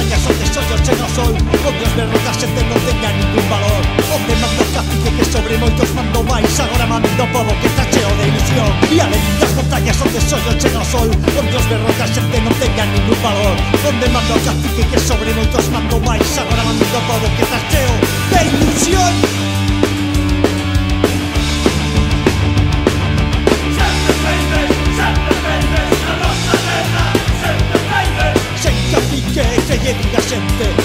montañas onde sollo chega o sol, onde os berros da xente non teñan ningún valor, onde mando o cacique que sobre moitos mando máis, agora mando o pobo que está cheo de ilusión. E além das montañas onde sollo chega o sol, onde os berros da xente non teñan ningún valor, onde mando o cacique que sobre moitos mando máis, agora mando o pobo que está cheo de ilusión. Que lle diga xente